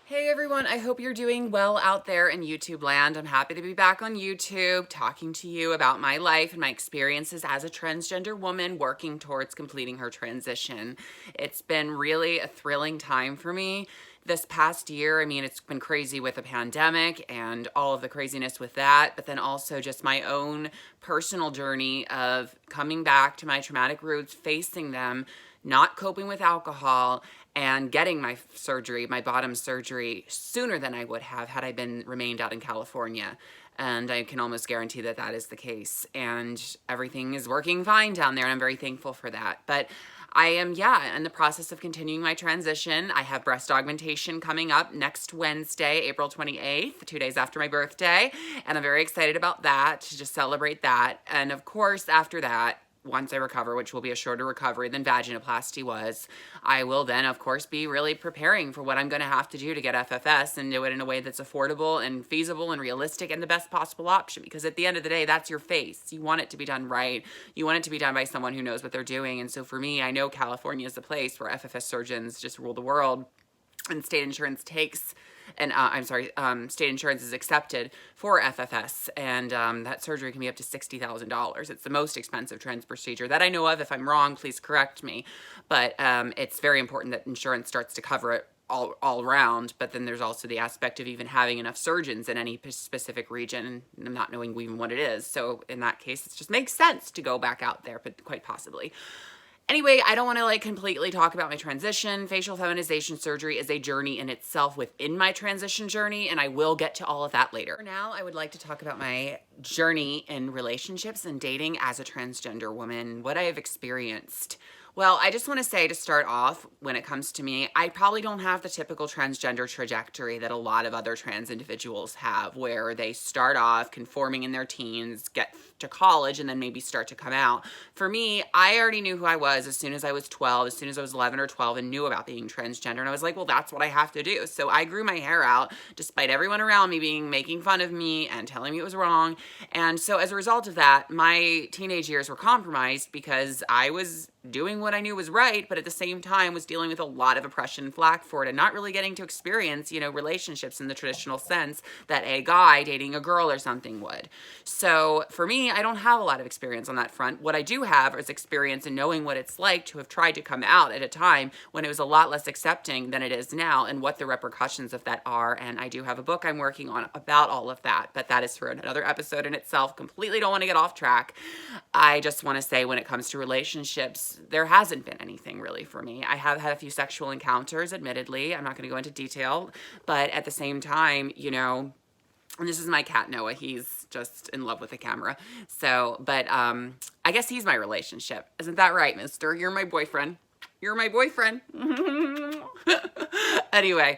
Hey everyone, I hope you're doing well out there in YouTube land. I'm happy to be back on YouTube talking to you about my life and my experiences as a transgender woman working towards completing her transition. It's been really a thrilling time for me this past year. I mean, it's been crazy with the pandemic and all of the craziness with that, but then also just my own personal journey of coming back to my traumatic roots, facing them, not coping with alcohol, and getting my surgery, my bottom surgery, sooner than I would have had I been remained out in California. And I can almost guarantee that that is the case. And everything is working fine down there, and I'm very thankful for that. But I am, yeah, in the process of continuing my transition. I have breast augmentation coming up next Wednesday, April 28th, 2 days after my birthday. And I'm very excited about that, to just celebrate that. And of course, after that, once I recover, which will be a shorter recovery than vaginoplasty was, I will then, of course, be really preparing for what I'm going to have to do to get FFS and do it in a way that's affordable and feasible and realistic and the best possible option. Because at the end of the day, that's your face. You want it to be done right. You want it to be done by someone who knows what they're doing. And so for me, I know California is the place where FFS surgeons just rule the world, and state insurance takes, and state insurance is accepted for FFS, and that surgery can be up to $60,000. It's the most expensive trans procedure that I know of. If I'm wrong, please correct me. But it's very important that insurance starts to cover it all around. But then there's also the aspect of even having enough surgeons in any specific region and not knowing even what it is. So in that case, it just makes sense to go back out there, but quite possibly. Anyway, I don't want to completely talk about my transition. Facial feminization surgery is a journey in itself within my transition journey, and I will get to all of that later. For now, I would like to talk about my journey in relationships and dating as a transgender woman, what I have experienced. Well, I just want to say, to start off, when it comes to me, I probably don't have the typical transgender trajectory that a lot of other trans individuals have, where they start off conforming in their teens, get to college, and then maybe start to come out. For me, I already knew who I was as soon as I was 12, as soon as I was 11 or 12, and knew about being transgender. And I was like, well, that's what I have to do. So I grew my hair out, despite everyone around me making fun of me and telling me it was wrong. And so as a result of that, my teenage years were compromised because I was doing what I knew was right, but at the same time was dealing with a lot of oppression and flack for it, and not really getting to experience, relationships in the traditional sense that a guy dating a girl or something would. So for me, I don't have a lot of experience on that front. What I do have is experience in knowing what it's like to have tried to come out at a time when it was a lot less accepting than it is now, and what the repercussions of that are. And I do have a book I'm working on about all of that, but that is for another episode in itself. Completely don't want to get off track. I just want to say, when it comes to relationships, there hasn't been anything really for me. I have had a few sexual encounters, admittedly. I'm not going to go into detail, but at the same time, and this is my cat, Noah. He's just in love with the camera. So, but I guess he's my relationship. Isn't that right, mister? You're my boyfriend. You're my boyfriend. Anyway,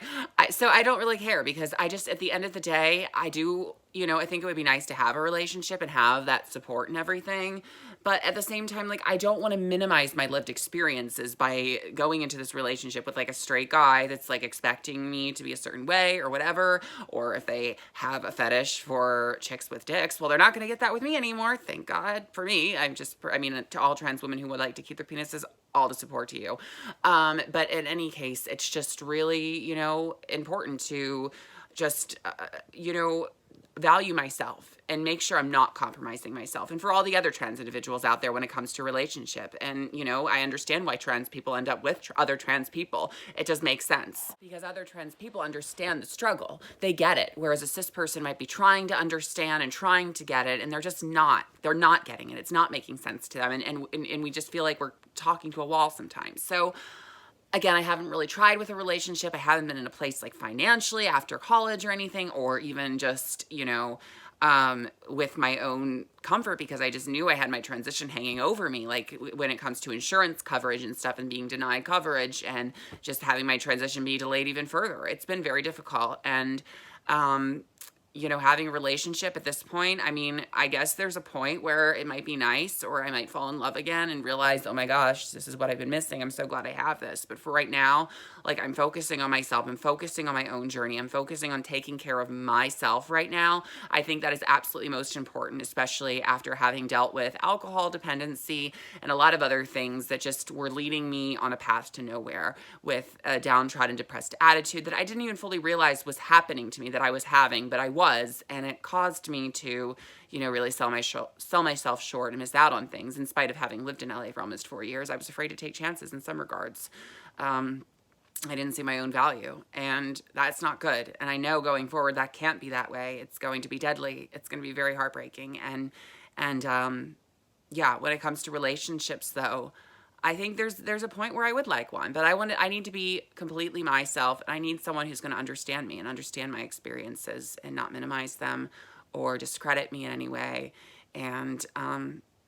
so I don't really care, because I just, at the end of the day, I do, I think it would be nice to have a relationship and have that support and everything. But at the same time, I don't want to minimize my lived experiences by going into this relationship with a straight guy that's expecting me to be a certain way or whatever. Or if they have a fetish for chicks with dicks, well, they're not going to get that with me anymore. Thank God for me. To all trans women who would like to keep their penises, all the support to you. But in any case, it's just really, important to just, value myself and make sure I'm not compromising myself. And for all the other trans individuals out there when it comes to relationship. And, I understand why trans people end up with other trans people. It just makes sense, because other trans people understand the struggle. They get it. Whereas a cis person might be trying to understand and trying to get it, and they're just not. They're not getting it. It's not making sense to them. And we just feel like we're talking to a wall sometimes. So again, I haven't really tried with a relationship. I haven't been in a place financially after college or anything, or even just, with my own comfort, because I just knew I had my transition hanging over me, when it comes to insurance coverage and stuff, and being denied coverage, and just having my transition be delayed even further. It's been very difficult. And, you know, having a relationship at this point, I mean, I guess there's a point where it might be nice, or I might fall in love again and realize, oh my gosh, this is what I've been missing. I'm so glad I have this. But for right now, like, I'm focusing on myself. I'm focusing on my own journey. I'm focusing on taking care of myself right now. I think that is absolutely most important, especially after having dealt with alcohol dependency and a lot of other things that just were leading me on a path to nowhere, with a downtrodden, depressed attitude that I didn't even fully realize was happening to me, that I was having, but I was, and it caused me to, you know, really sell myself short and miss out on things. In spite of having lived in LA for almost 4 years, I was afraid to take chances in some regards. I didn't see my own value, and that's not good. And I know going forward that can't be that way. It's going to be deadly. It's going to be very heartbreaking. And yeah, when it comes to relationships, though, I think there's a point where I would like one, but I need to be completely myself. I need someone who's going to understand me and understand my experiences and not minimize them or discredit me in any way. And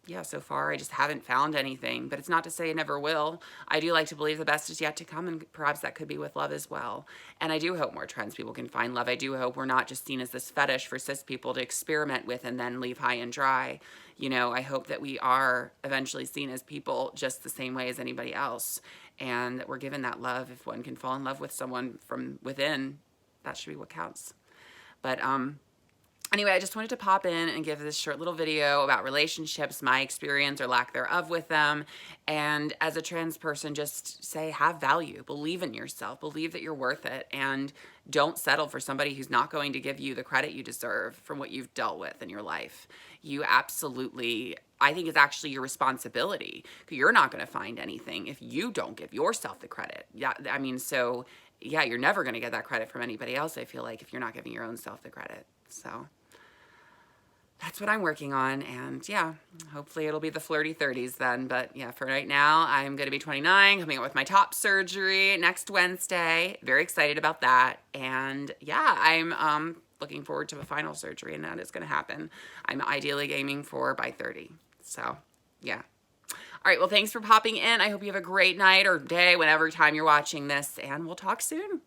yeah, so far I just haven't found anything, but it's not to say I never will. I do like to believe the best is yet to come, and perhaps that could be with love as well. And I do hope more trans people can find love. I do hope we're not just seen as this fetish for cis people to experiment with and then leave high and dry. You know, I hope that we are eventually seen as people just the same way as anybody else, and that we're given that love. If one can fall in love with someone from within, that should be what counts. But anyway, I just wanted to pop in and give this short little video about relationships, my experience or lack thereof with them. And as a trans person, just say, have value, believe in yourself, believe that you're worth it, and don't settle for somebody who's not going to give you the credit you deserve from what you've dealt with in your life. You absolutely, I think it's actually your responsibility. You're not going to find anything if you don't give yourself the credit. Yeah, I mean, so yeah, you're never going to get that credit from anybody else, I feel like, if you're not giving your own self the credit. So that's what I'm working on, and yeah, hopefully it'll be the flirty 30s then. But yeah, for right now, I'm going to be 29, coming up with my top surgery next Wednesday. Very excited about that. And yeah, I'm looking forward to the final surgery, and that is going to happen. I'm ideally aiming for by 30. So yeah. All right, well, thanks for popping in. I hope you have a great night or day, whenever time you're watching this, and we'll talk soon.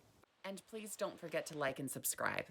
And please don't forget to like and subscribe.